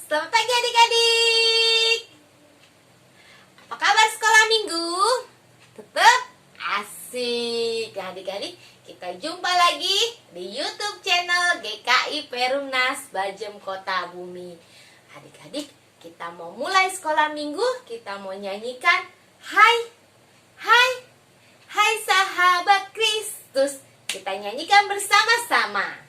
Selamat pagi adik-adik. Apa kabar sekolah minggu? Tetap asik. Adik-adik, kita jumpa lagi di YouTube channel GKI Perumnas Bajem Kota Bumi. Adik-adik, kita mau mulai sekolah minggu. Kita mau nyanyikan Hai, hai, hai sahabat Kristus. Kita nyanyikan bersama-sama.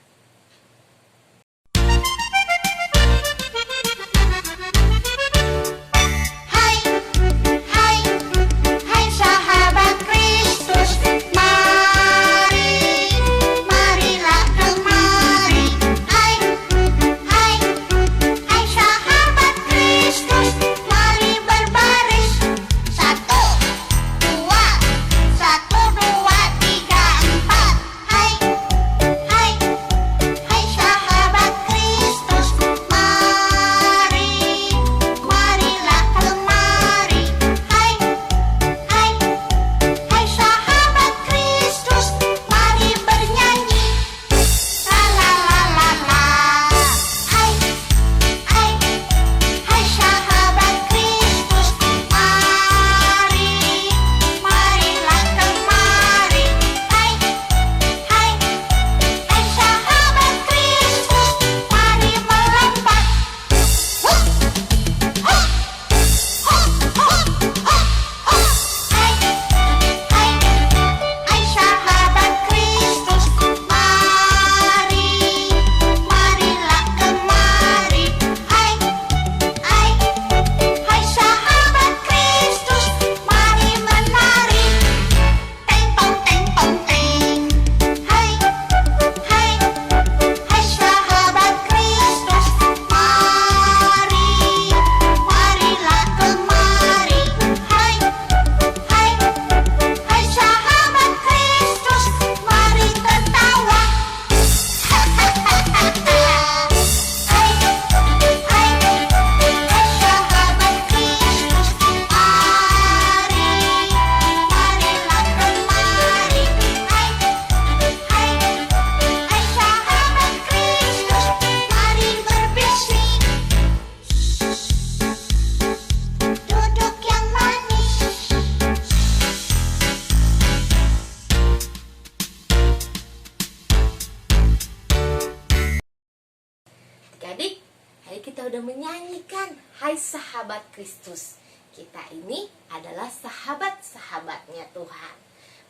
Adik, hari kita udah menyanyikan Hai sahabat Kristus. Kita ini adalah sahabat-sahabatnya Tuhan.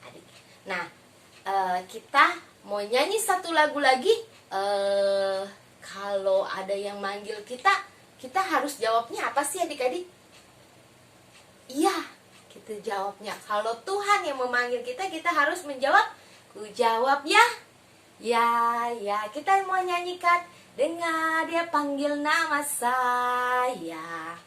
Adik, nah kita mau nyanyi satu lagu lagi. Kalau ada yang manggil kita harus jawabnya apa sih adik-adik? Iya, kita jawabnya. Kalau Tuhan yang memanggil kita harus menjawab. Ku jawab ya. Ya, kita mau nyanyikan. Dengar dia panggil nama saya.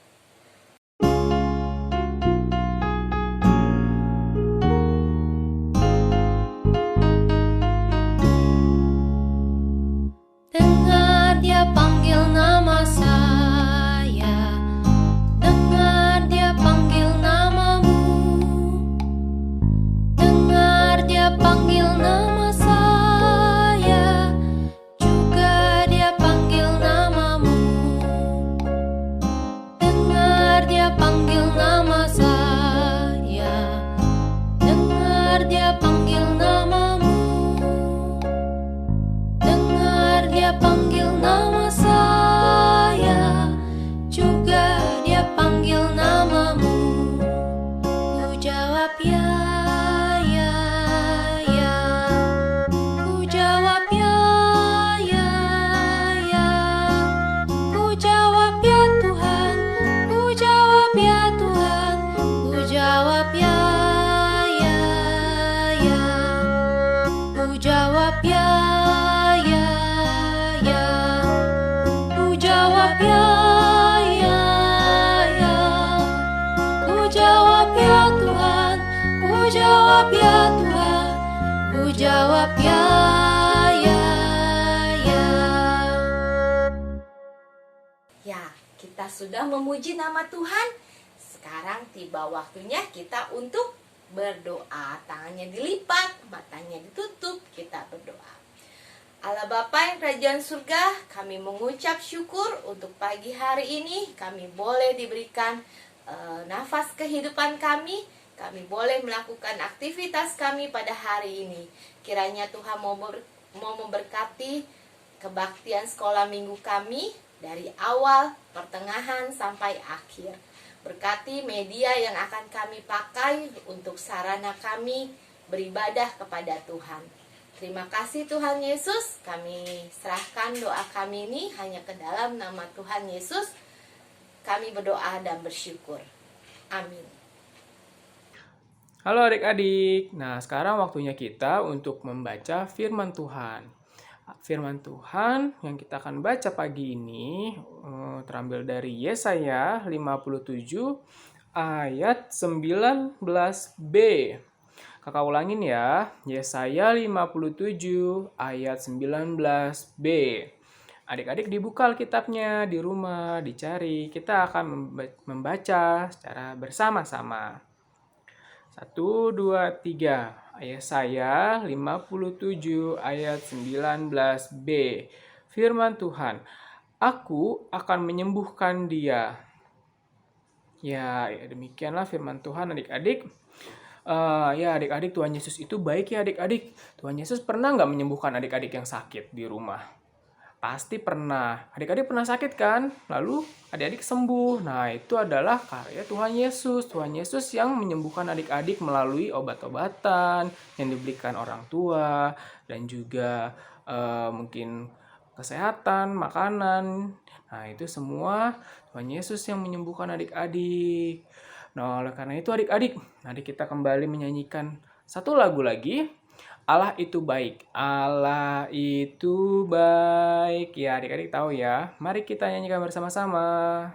Dengar dia panggil nama saya. Dengar dia panggil namamu. Dengar dia panggil nama saya. Panggil nama saya, dengar dia panggil namamu, dengar dia panggil nama saya, juga dia panggil namamu. Ku jawab ya, ku jawab ya, ku jawab ya Tuhan, ku jawab ya Tuhan, ku jawab ya, ku jawab ya, ku jawab ya, ku jawab ya Tuhan, ku jawab ya Tuhan, ku jawab ya. Ya, kita sudah memuji nama Tuhan. Sekarang tiba waktunya kita untuk berdoa. Tangannya dilipat, matanya ditutup, kita berdoa. Allah Allah Bapa yang kerajaan surga, kami mengucap syukur untuk pagi hari ini. Kami boleh diberikan nafas kehidupan kami. Kami boleh melakukan aktivitas kami pada hari ini. Kiranya Tuhan mau memberkati kebaktian sekolah minggu kami dari awal, pertengahan, sampai akhir. Berkati media yang akan kami pakai untuk sarana kami beribadah kepada Tuhan. Terima kasih Tuhan Yesus, kami serahkan doa kami ini hanya ke dalam nama Tuhan Yesus. Kami berdoa dan bersyukur. Amin. Halo adik-adik, nah sekarang waktunya kita untuk membaca firman Tuhan. Firman Tuhan yang kita akan baca pagi ini terambil dari Yesaya 57 ayat 19b. Kakak ulangin ya, Yesaya 57 ayat 19b. Adik-adik dibuka Alkitabnya di rumah, dicari. Kita akan membaca secara bersama-sama. 1, 2, 3. Yesaya 57 ayat 19b. Firman Tuhan, Aku akan menyembuhkan dia. Ya, demikianlah firman Tuhan adik-adik. Ya adik-adik, Tuhan Yesus itu baik ya adik-adik. Tuhan Yesus pernah nggak menyembuhkan adik-adik yang sakit di rumah? Pasti pernah. Adik-adik pernah sakit kan? Lalu adik-adik sembuh. Nah itu adalah karya Tuhan Yesus. Tuhan Yesus yang menyembuhkan adik-adik melalui obat-obatan yang diberikan orang tua. Dan juga mungkin kesehatan, makanan. Nah itu semua Tuhan Yesus yang menyembuhkan adik-adik. Nah, oleh karena itu adik-adik, mari kita kembali menyanyikan satu lagu lagi. Allah itu baik. Allah itu baik. Ya, adik-adik tahu ya. Mari kita nyanyikan bersama-sama.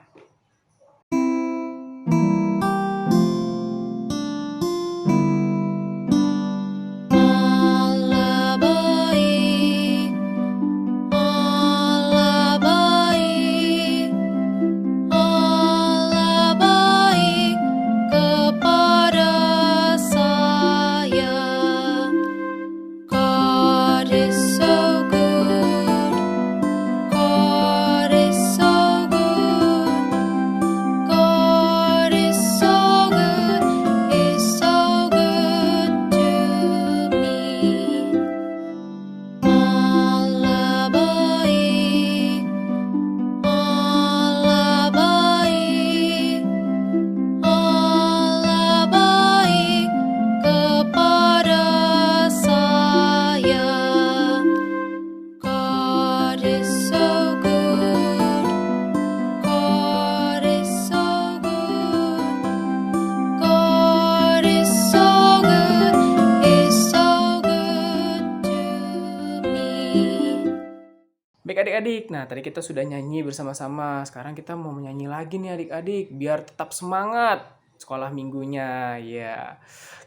Baik adik-adik, nah tadi kita sudah nyanyi bersama-sama. Sekarang kita mau menyanyi lagi nih adik-adik, biar tetap semangat sekolah minggunya. Ya,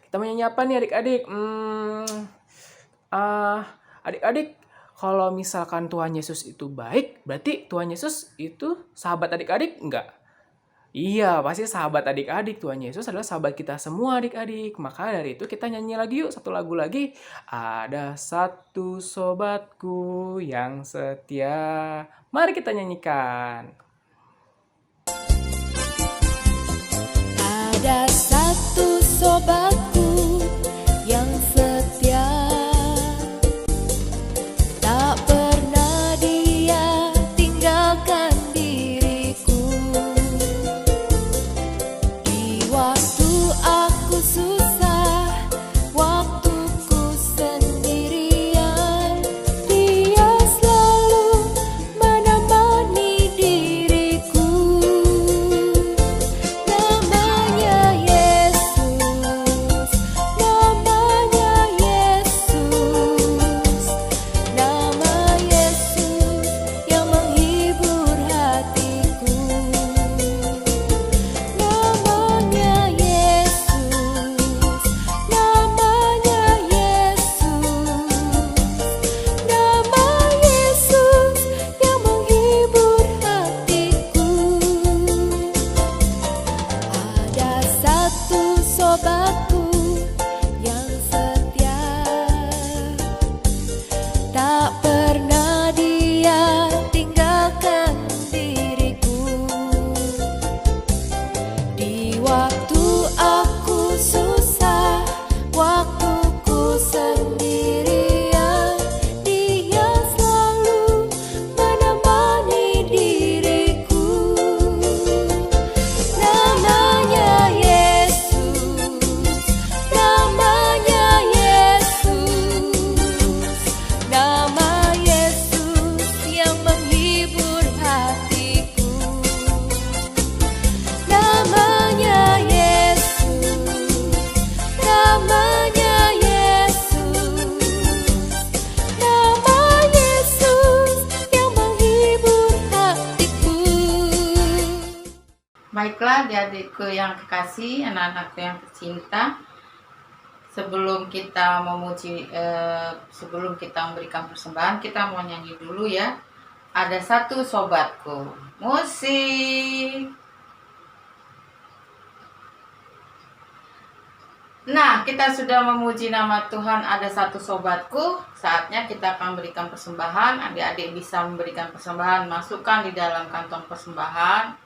kita mau nyanyi apa nih adik-adik? Adik-adik, kalau misalkan Tuhan Yesus itu baik, berarti Tuhan Yesus itu sahabat adik-adik enggak? Iya, pasti sahabat adik-adik. Tuhan Yesus adalah sahabat kita semua adik-adik. Maka dari itu kita nyanyi lagi yuk, satu lagu lagi. Ada satu sobatku yang setia. Mari kita nyanyikan. Ada satu sobatku yang setia, tak pernah dia tinggalkan diriku. Di waktu aku susah, waktuku sendirian, dia selalu menemani diriku. Namanya Yesus. Baiklah adik-adikku yang kekasih, anak-anakku yang tercinta, sebelum kita sebelum kita memberikan persembahan, kita mau nyanyi dulu ya. Ada satu sobatku, musik. Nah, kita sudah memuji nama Tuhan, ada satu sobatku. Saatnya kita akan memberikan persembahan. Adik-adik bisa memberikan persembahan, masukkan di dalam kantong persembahan,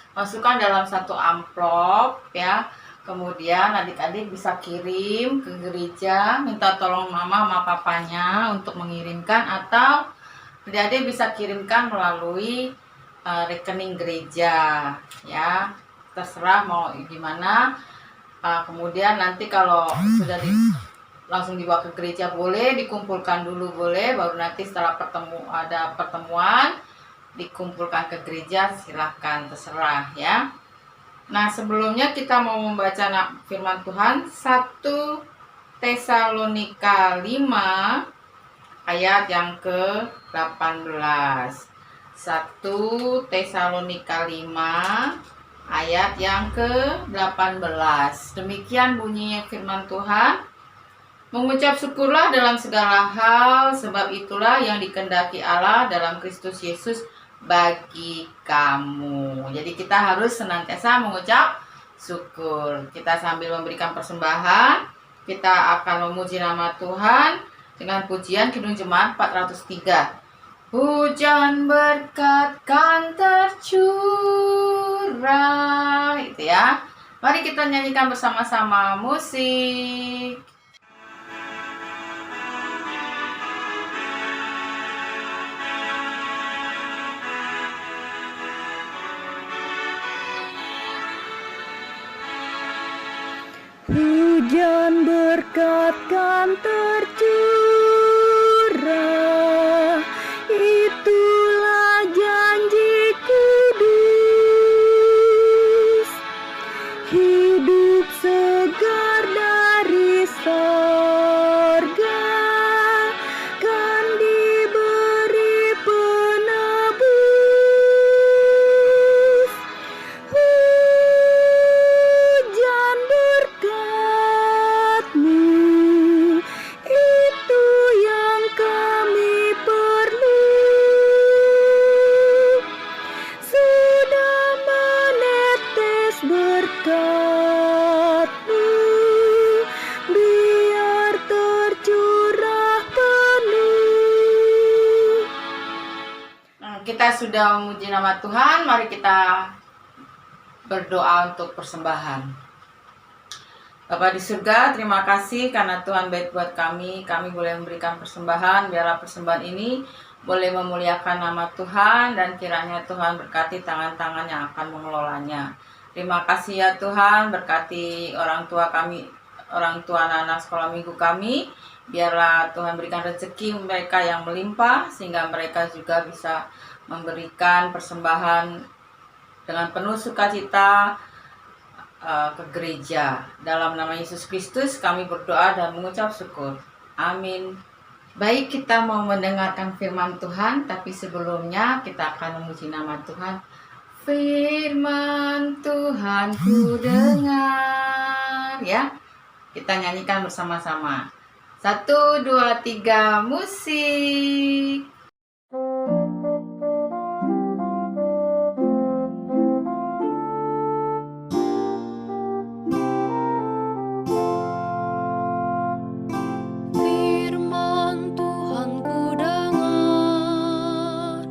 masukkan dalam satu amplop ya. Kemudian adik-adik bisa kirim ke gereja, minta tolong mama sama papanya untuk mengirimkan, atau adik-adik bisa kirimkan melalui rekening gereja ya. Terserah mau gimana. Kemudian nanti kalau sudah langsung dibawa ke gereja boleh, dikumpulkan dulu boleh, baru nanti setelah ada pertemuan dikumpulkan ke gereja, silahkan, terserah ya. Nah, sebelumnya kita mau membaca firman Tuhan 1 Tesalonika 5 ayat yang ke-18. 1 Tesalonika 5 ayat yang ke-18. Demikian bunyi firman Tuhan. Mengucap syukurlah dalam segala hal, sebab itulah yang dikehendaki Allah dalam Kristus Yesus bagi kamu. Jadi kita harus senantiasa mengucap syukur. Kita sambil memberikan persembahan, kita akan memuji nama Tuhan dengan pujian Kidung Jemaat 403. Hujan berkat kan tercurah, itu ya. Mari kita nyanyikan bersama-sama musik. Hujan berkat kan tercurah, itulah janji kudus. Hidup segar dari sorga kan diberi penebus. Hujan berkat-Mu, itu yang kami perlu. Sudah menetes berkat-Mu, biar tercurah penuh. Nah, kita sudah memuji nama Tuhan, mari kita berdoa untuk persembahan. Bapa di surga, terima kasih karena Tuhan baik buat kami. Kami boleh memberikan persembahan, biarlah persembahan ini boleh memuliakan nama Tuhan, dan kiranya Tuhan berkati tangan-tangan yang akan mengelolanya. Terima kasih ya Tuhan, berkati orang tua kami, orang tua anak-anak sekolah minggu kami. Biarlah Tuhan berikan rezeki mereka yang melimpah, sehingga mereka juga bisa memberikan persembahan dengan penuh sukacita ke gereja. Dalam nama Yesus Kristus kami berdoa dan mengucap syukur. Amin. Baik, kita mau mendengarkan firman Tuhan, tapi sebelumnya kita akan memuji nama Tuhan. Firman Tuhan ku dengar ya. Kita nyanyikan bersama-sama. 1, 2, 3, musik. Firman Tuhan ku dengar,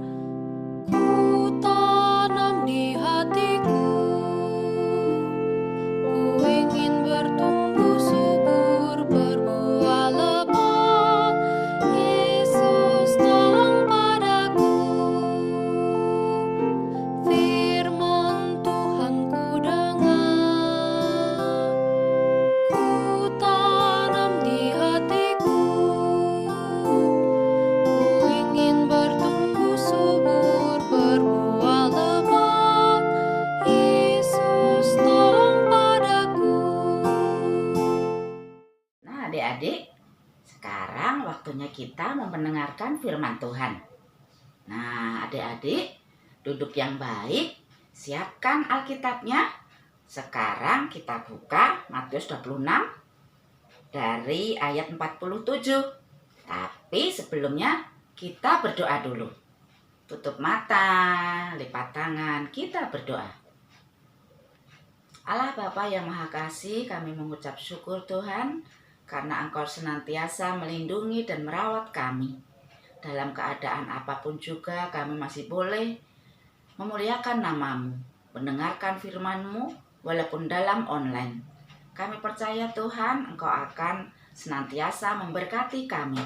ku tanam di hatiku, ku ingin bertumbuh subur, berbuah lebat. Yesus tolong padaku. Firman Tuhan ku dengar, ku tanam di hatiku, ku ingin bertumbuh subur, berbuah lebat. Yesus tolong padaku. Nah, adik-adik, sekarang waktunya kita mau mendengarkan firman Tuhan. Nah, adik-adik, duduk yang baik Siapkan Alkitabnya. Sekarang kita buka Matius 26 dari ayat 47. Tapi sebelumnya kita berdoa dulu. Tutup mata, lipat tangan, kita berdoa. Allah Bapa yang Maha Kasih, kami mengucap syukur Tuhan karena Engkau senantiasa melindungi dan merawat kami. Dalam keadaan apapun juga kami masih boleh memuliakan nama-Mu, mendengarkan firman-Mu walaupun dalam online. Kami percaya Tuhan Engkau akan senantiasa memberkati kami.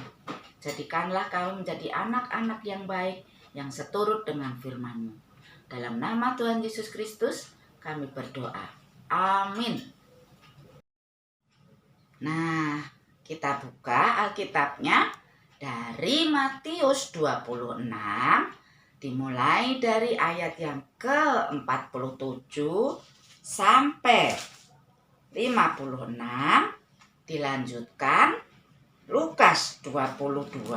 Jadikanlah kami menjadi anak-anak yang baik yang seturut dengan firman-Mu. Dalam nama Tuhan Yesus Kristus kami berdoa. Amin. Nah, kita buka Alkitabnya dari Matius 26, dimulai dari ayat yang ke-47 sampai 56, dilanjutkan Lukas 22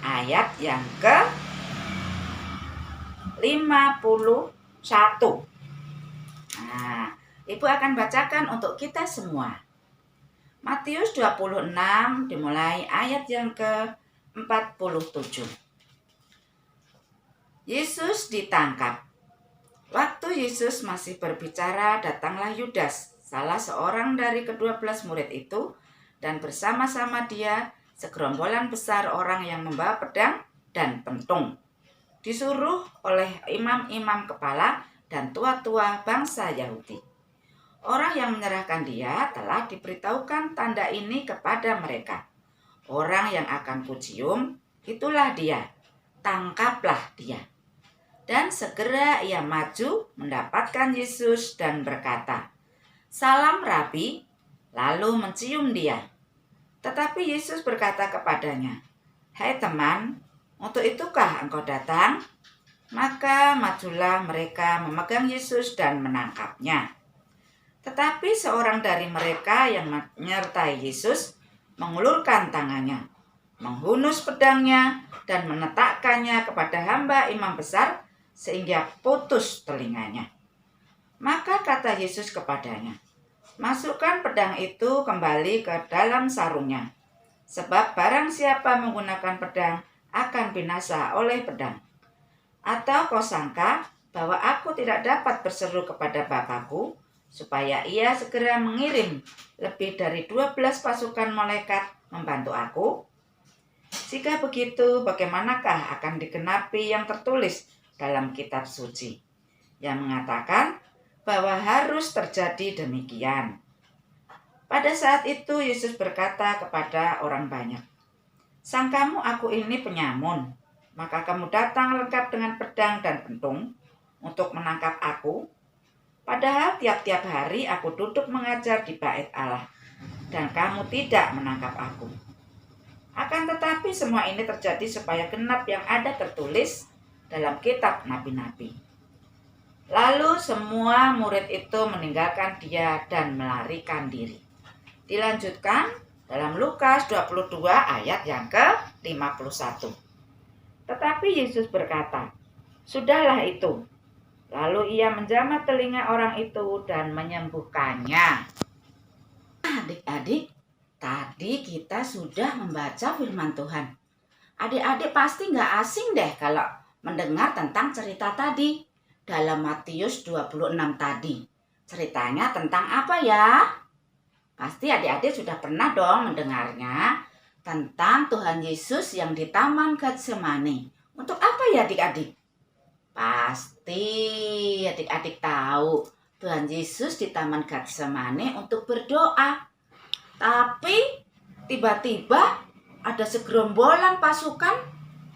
ayat yang ke-51. Nah, Ibu akan bacakan untuk kita semua. Matius 26 dimulai ayat yang ke-47. Yesus ditangkap. Waktu Yesus masih berbicara, datanglah Yudas, salah seorang dari ke-12 murid itu, dan bersama-sama dia segerombolan besar orang yang membawa pedang dan pentung. Disuruh oleh imam-imam kepala dan tua-tua bangsa Yahudi. Orang yang menyerahkan dia telah diberitahukan tanda ini kepada mereka. Orang yang akan kucium, itulah dia. Tangkaplah dia. Dan segera ia maju mendapatkan Yesus dan berkata, "Salam Rabi," lalu mencium dia. Tetapi Yesus berkata kepadanya, "Hai teman, untuk itukah engkau datang?" Maka majulah mereka memegang Yesus dan menangkapnya. Tetapi seorang dari mereka yang menyertai Yesus mengulurkan tangannya, menghunus pedangnya dan menetakkannya kepada hamba imam besar sehingga putus telinganya. Maka kata Yesus kepadanya, "Masukkan pedang itu kembali ke dalam sarungnya, sebab barang siapa menggunakan pedang akan binasa oleh pedang. Atau kau sangka bahwa aku tidak dapat berseru kepada Bapakku, supaya ia segera mengirim lebih dari 12 pasukan malaikat membantu aku? Jika begitu, bagaimanakah akan digenapi yang tertulis dalam kitab suci, yang mengatakan bahwa harus terjadi demikian?" Pada saat itu Yesus berkata kepada orang banyak, "Sangkamu aku ini penyamun, maka kamu datang lengkap dengan pedang dan pentung untuk menangkap aku? Padahal tiap-tiap hari aku duduk mengajar di bait Allah, dan kamu tidak menangkap aku. Akan tetapi semua ini terjadi supaya genap yang ada tertulis dalam kitab nabi-nabi." Lalu semua murid itu meninggalkan dia dan melarikan diri. Dilanjutkan dalam Lukas 22 ayat yang ke-51. Tetapi Yesus berkata, "Sudahlah itu." Lalu ia menjamah telinga orang itu dan menyembuhkannya. Adik-adik, tadi kita sudah membaca firman Tuhan. Adik-adik pasti nggak asing deh kalau mendengar tentang cerita tadi. Dalam Matius 26 tadi. Ceritanya tentang apa ya? Pasti adik-adik sudah pernah dong mendengarnya tentang Tuhan Yesus yang di Taman Getsemani. Untuk apa ya adik-adik? Pasti adik-adik tahu Tuhan Yesus di Taman Getsemani untuk berdoa. Tapi tiba-tiba ada segerombolan pasukan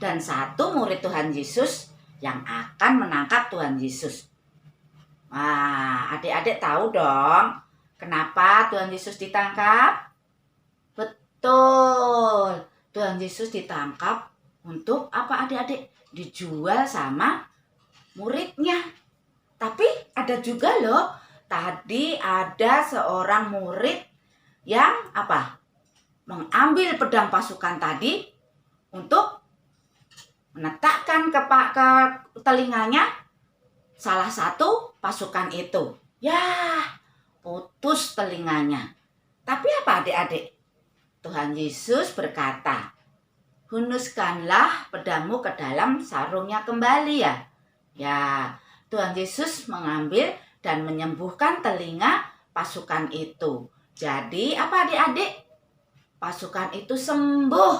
dan satu murid Tuhan Yesus yang akan menangkap Tuhan Yesus. Wah, adik-adik tahu dong kenapa Tuhan Yesus ditangkap? Betul, Tuhan Yesus ditangkap untuk apa adik-adik? Dijual sama muridnya. Tapi ada juga loh, tadi ada seorang murid yang apa? Mengambil pedang pasukan tadi untuk menetakkan ke telinganya salah satu pasukan itu. Ya, putus telinganya. Tapi apa adik-adik? Tuhan Yesus berkata, hunuskanlah pedangmu ke dalam sarungnya kembali ya. Ya, Tuhan Yesus mengambil dan menyembuhkan telinga pasukan itu. Jadi apa adik-adik? Pasukan itu sembuh.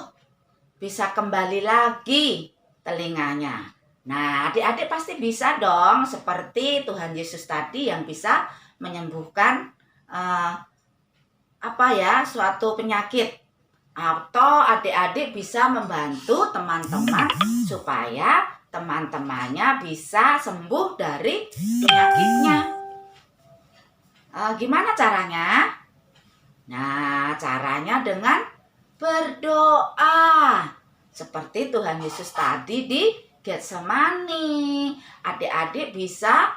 Bisa kembali lagi telinganya. Nah, adik-adik pasti bisa dong seperti Tuhan Yesus tadi yang bisa menyembuhkan suatu penyakit. Atau adik-adik bisa membantu teman-teman supaya teman-temannya bisa sembuh dari penyakitnya. Gimana caranya? Nah, caranya dengan berdoa. Seperti Tuhan Yesus tadi di Getsemani. Adik-adik bisa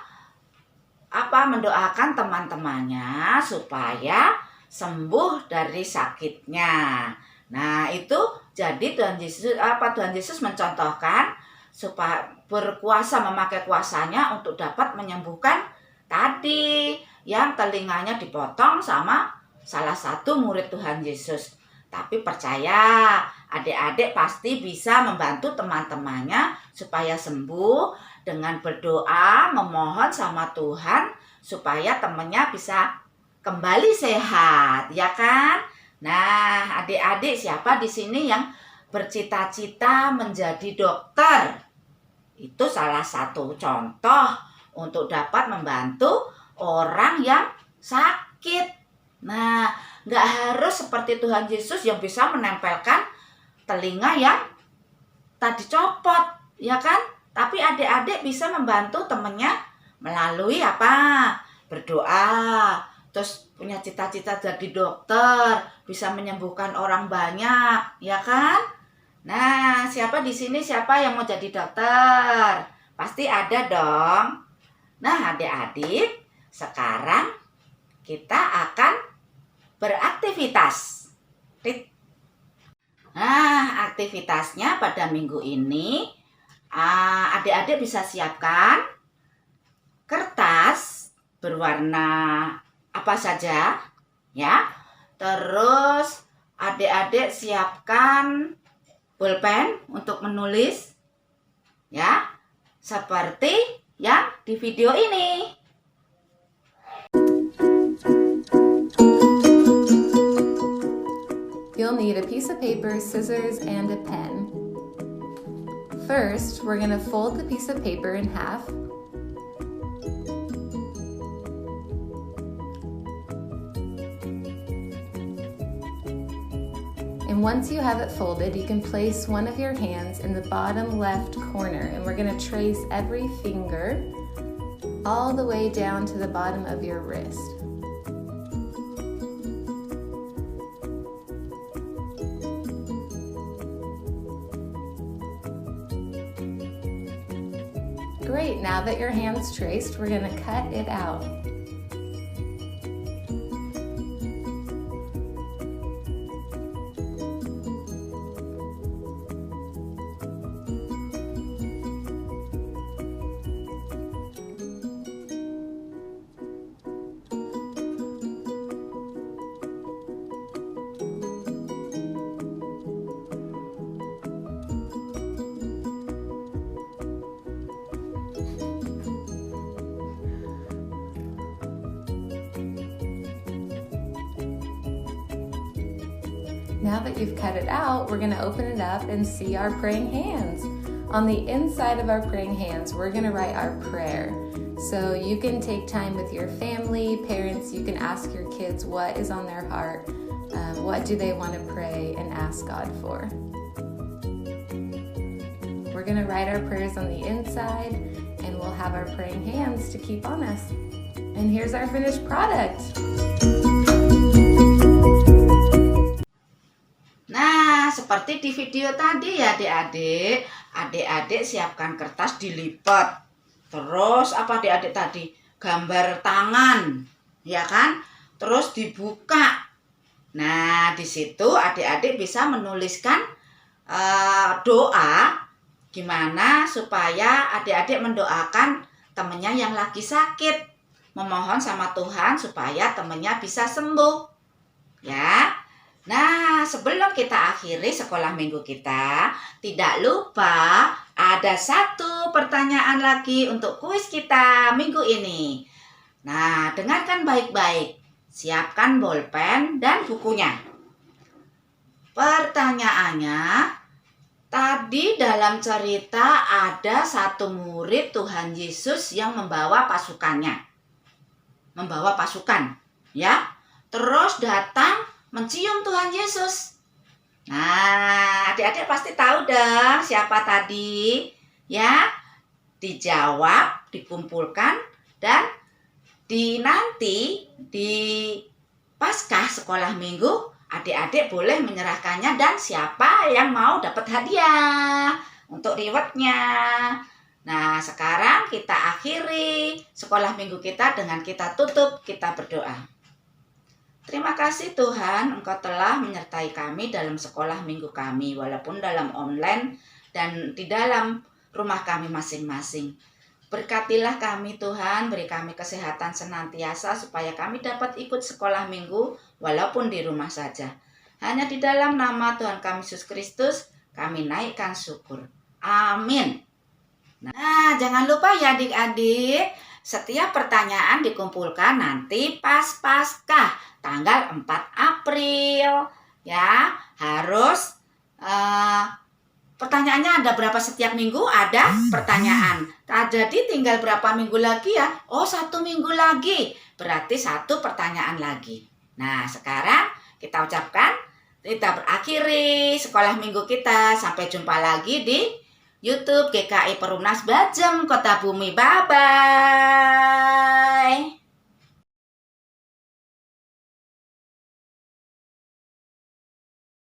mendoakan teman-temannya supaya sembuh dari sakitnya. Nah, itu jadi Tuhan Yesus mencontohkan supaya berkuasa, memakai kuasanya untuk dapat menyembuhkan tadi yang telinganya dipotong sama salah satu murid Tuhan Yesus. Tapi percaya, adik-adik pasti bisa membantu teman-temannya supaya sembuh dengan berdoa, memohon sama Tuhan supaya temannya bisa kembali sehat, ya kan? Nah, adik-adik siapa di sini yang bercita-cita menjadi dokter? Itu salah satu contoh untuk dapat membantu orang yang sakit. Nah, nggak harus seperti Tuhan Yesus yang bisa menempelkan telinga yang tadi copot, ya kan? Tapi adik-adik bisa membantu temannya melalui berdoa. Terus punya cita-cita jadi dokter, bisa menyembuhkan orang banyak, ya kan? Nah, siapa di sini yang mau jadi dokter? Pasti ada dong. Nah, adik-adik, sekarang kita akan beraktivitas. Nah, aktivitasnya pada minggu ini, adik-adik bisa siapkan kertas berwarna apa saja, ya. Terus adik-adik siapkan pulpen untuk menulis, ya, seperti yang di video ini. You'll need a piece of paper, scissors, and a pen. First, we're going to fold the piece of paper in half. And once you have it folded, you can place one of your hands in the bottom left corner, and we're going to trace every finger all the way down to the bottom of your wrist. Great, now that your hand's traced, we're going to cut it out. Now that you've cut it out, we're going to open it up and see our praying hands. On the inside of our praying hands, we're going to write our prayer. So you can take time with your family, parents, you can ask your kids what is on their heart, what do they want to pray and ask God for. We're going to write our prayers on the inside and we'll have our praying hands to keep on us. And here's our finished product. Nah, seperti di video tadi ya adik-adik. Adik-adik siapkan kertas dilipat. Terus apa adik-adik tadi? Gambar tangan, ya kan? Terus dibuka. Nah, di situ adik-adik bisa menuliskan doa gimana supaya adik-adik mendoakan temennya yang lagi sakit, memohon sama Tuhan supaya temennya bisa sembuh. Ya. Nah, sebelum kita akhiri sekolah minggu kita, tidak lupa ada satu pertanyaan lagi untuk kuis kita minggu ini. Nah, dengarkan baik-baik. Siapkan bolpen dan bukunya. Pertanyaannya, tadi dalam cerita ada satu murid Tuhan Yesus yang membawa pasukannya. Membawa pasukan, ya. Terus datang mencium Tuhan Yesus. Nah, adik-adik pasti tahu dong siapa tadi. Ya, dijawab, dikumpulkan, dan nanti di Paskah sekolah minggu, adik-adik boleh menyerahkannya dan siapa yang mau dapat hadiah untuk rewardnya. Nah, sekarang kita akhiri sekolah minggu kita dengan kita tutup, kita berdoa. Terima kasih Tuhan, Engkau telah menyertai kami dalam sekolah minggu kami, walaupun dalam online dan di dalam rumah kami masing-masing. Berkatilah kami Tuhan, beri kami kesehatan senantiasa supaya kami dapat ikut sekolah minggu walaupun di rumah saja. Hanya di dalam nama Tuhan kami Yesus Kristus, kami naikkan syukur. Amin. Nah, jangan lupa ya adik-adik, setiap pertanyaan dikumpulkan nanti pas Paskah tanggal 4 April. Ya, harus pertanyaannya ada berapa setiap minggu? Ada pertanyaan. Nah, jadi tinggal berapa minggu lagi ya? Oh, 1 minggu lagi. Berarti 1 pertanyaan lagi. Nah, sekarang kita ucapkan, kita berakhiri sekolah minggu kita. Sampai jumpa lagi di YouTube GKI Perumnas Bajem Kota Bumi. Bye-bye.